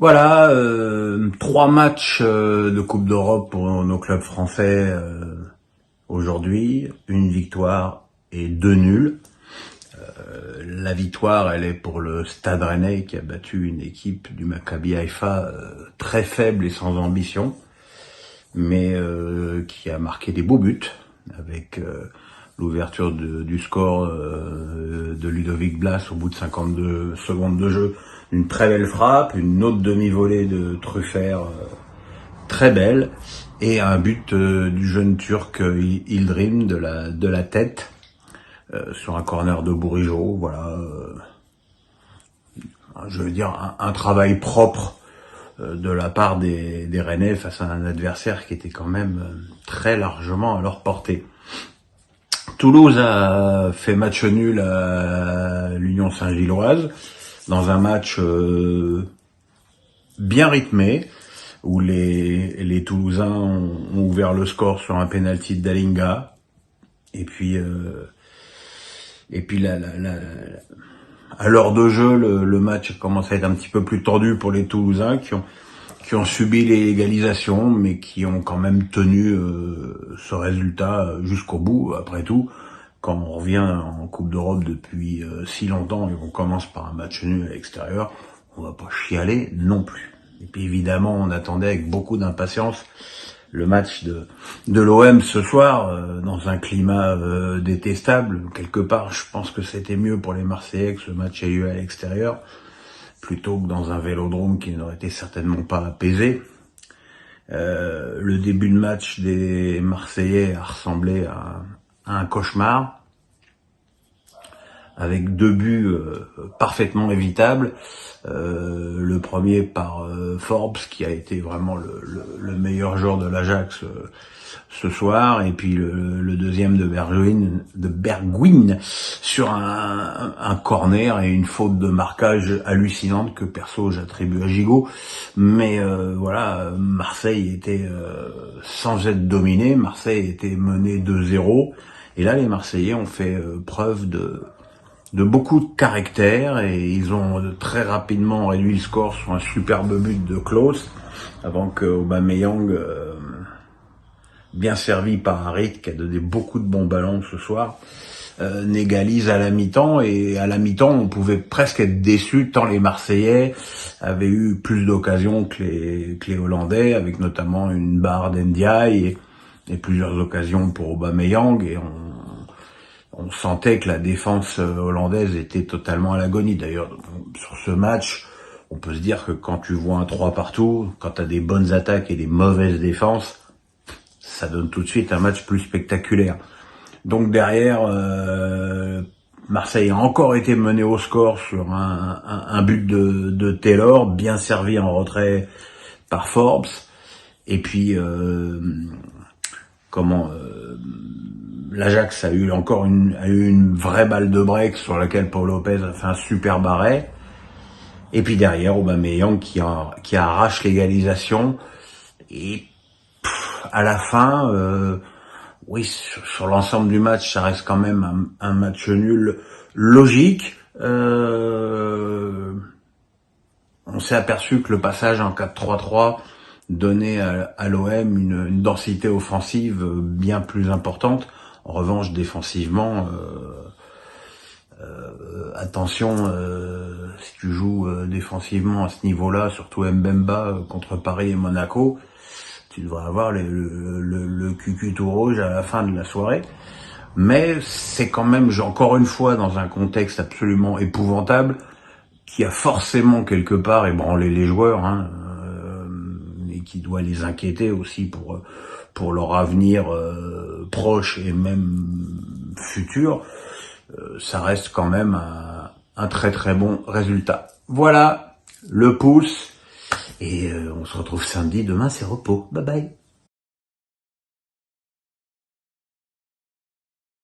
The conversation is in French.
Voilà, 3 matchs de Coupe d'Europe pour nos clubs français aujourd'hui, une victoire et 2 nuls. La victoire, elle est pour le Stade Rennais qui a battu une équipe du Maccabi Haïfa très faible et sans ambition, mais qui a marqué des beaux buts avec l'ouverture du score de Ludovic Blas au bout de 52 secondes de jeu. Une très belle frappe, une autre demi-volée de Truffert très belle, et un but du jeune Turc Yildirim de la tête sur un corner de Bourigeaud. Voilà, je veux dire un travail propre de la part des Rennais face à un adversaire qui était quand même très largement à leur portée. Toulouse a fait match nul à l'Union Saint-Gilloise dans un match bien rythmé où les Toulousains ont ouvert le score sur un penalty de Dalinga, et puis à l'heure de jeu le match commence à être un petit peu plus tendu pour les Toulousains qui ont subi l'égalisation, mais qui ont quand même tenu ce résultat jusqu'au bout. Après tout, quand on revient en Coupe d'Europe depuis si longtemps et qu'on commence par un match nul à l'extérieur, on va pas chialer non plus. Et puis évidemment, on attendait avec beaucoup d'impatience le match de l'OM ce soir, dans un climat détestable. Quelque part, je pense que c'était mieux pour les Marseillais que ce match ait lieu à l'extérieur, plutôt que dans un vélodrome qui n'aurait été certainement pas apaisé. Le début de match des Marseillais a ressemblé à un cauchemar, avec 2 buts parfaitement évitables. Le premier par Forbes, qui a été vraiment le meilleur joueur de l'Ajax ce soir, et puis le deuxième de Bergwijn sur un corner et une faute de marquage hallucinante que perso j'attribue à Gigot. Mais voilà, Marseille était sans être dominé, Marseille était mené 2-0, et là les Marseillais ont fait preuve de beaucoup de caractère, et ils ont très rapidement réduit le score sur un superbe but de Klose, avant que Aubameyang, bien servi par Harit, qui a donné beaucoup de bons ballons ce soir, n'égalise à la mi-temps. Et à la mi-temps, on pouvait presque être déçu tant les Marseillais avaient eu plus d'occasions que les Hollandais, avec notamment une barre d'Ndiaye et plusieurs occasions pour Aubameyang, et on sentait que la défense hollandaise était totalement à l'agonie. D'ailleurs, sur ce match, on peut se dire que quand tu vois un 3 partout, quand tu as des bonnes attaques et des mauvaises défenses, ça donne tout de suite un match plus spectaculaire. Donc derrière, Marseille a encore été mené au score sur un but de Taylor, bien servi en retrait par Forbes. Et puis, l'Ajax a eu encore une vraie balle de break sur laquelle Paul Lopez a fait un super arrêt. Et puis derrière, Aubameyang qui arrache l'égalisation. Et à la fin, oui, sur l'ensemble du match, ça reste quand même un match nul logique. On s'est aperçu que le passage en 4-3-3 donnait à l'OM une densité offensive bien plus importante. En revanche, défensivement, attention, si tu joues défensivement à ce niveau-là, surtout Mbemba contre Paris et Monaco, tu devrais avoir le cucu tout rouge à la fin de la soirée. Mais c'est quand même, encore une fois, dans un contexte absolument épouvantable, qui a forcément quelque part ébranlé les joueurs, et qui doit les inquiéter aussi pour leur avenir proche et même futur. Ça reste quand même un très très bon résultat. Voilà, le pouce, et on se retrouve samedi. Demain c'est repos. Bye bye.